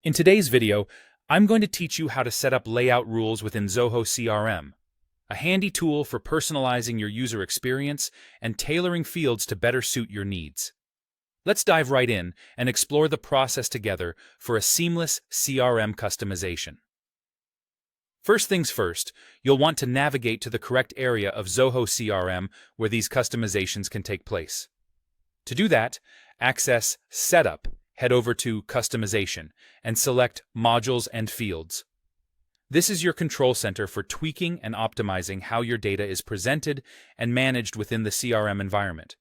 In today's video, I'm going to teach you how to set up layout rules within Zoho CRM, a handy tool for personalizing your user experience and tailoring fields to better suit your needs. Let's dive right in and explore the process together for a seamless CRM customization. First things first, you'll want to navigate to the correct area of Zoho CRM where these customizations can take place. To do that, access Setup, head over to Customization, and select Modules and Fields. This is your control center for tweaking and optimizing how your data is presented and managed within the CRM environment.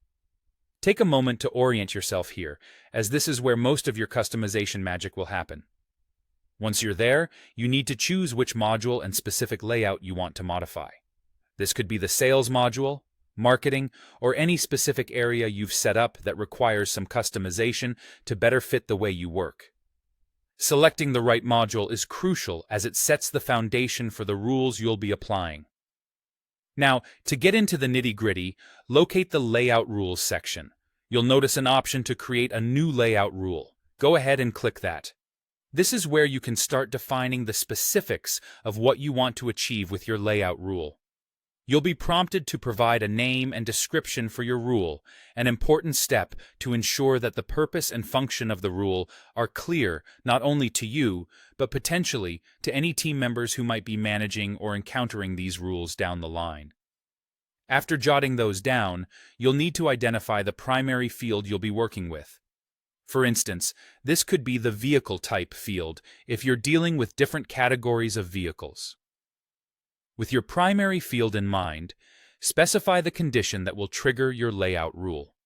Take a moment to orient yourself here, as this is where most of your customization magic will happen. Once you're there, you need to choose which module and specific layout you want to modify. This could be the sales module, marketing, or any specific area you've set up that requires some customization to better fit the way you work. Selecting the right module is crucial as it sets the foundation for the rules you'll be applying. Now, to get into the nitty-gritty, locate the Layout Rules section. You'll notice an option to create a new layout rule. Go ahead and click that. This is where you can start defining the specifics of what you want to achieve with your layout rule. You'll be prompted to provide a name and description for your rule, an important step to ensure that the purpose and function of the rule are clear not only to you, but potentially to any team members who might be managing or encountering these rules down the line. After jotting those down, you'll need to identify the primary field you'll be working with. For instance, this could be the vehicle type field if you're dealing with different categories of vehicles. With your primary field in mind, specify the condition that will trigger your layout rule.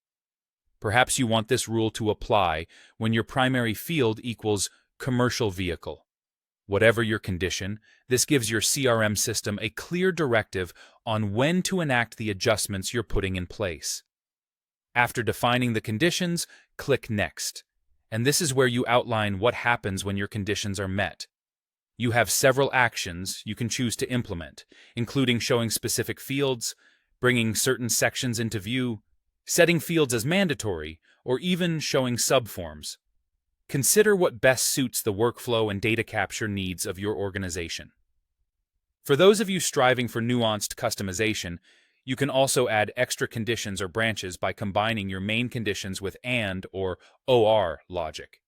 Perhaps you want this rule to apply when your primary field equals commercial vehicle. Whatever your condition, this gives your CRM system a clear directive on when to enact the adjustments you're putting in place. After defining the conditions, click Next, and this is where you outline what happens when your conditions are met. You have several actions you can choose to implement, including showing specific fields, bringing certain sections into view, setting fields as mandatory, or even showing subforms. Consider what best suits the workflow and data capture needs of your organization. For those of you striving for nuanced customization, you can also add extra conditions or branches by combining your main conditions with AND or OR logic.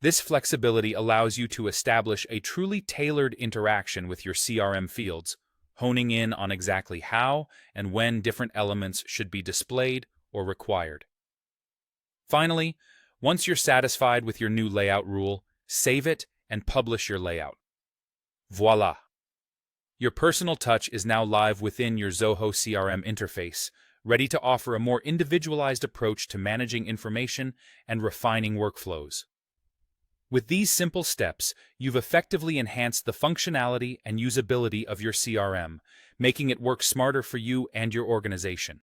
This flexibility allows you to establish a truly tailored interaction with your CRM fields, honing in on exactly how and when different elements should be displayed or required. Finally, once you're satisfied with your new layout rule, save it and publish your layout. Voila! Your personal touch is now live within your Zoho CRM interface, ready to offer a more individualized approach to managing information and refining workflows. With these simple steps, you've effectively enhanced the functionality and usability of your CRM, making it work smarter for you and your organization.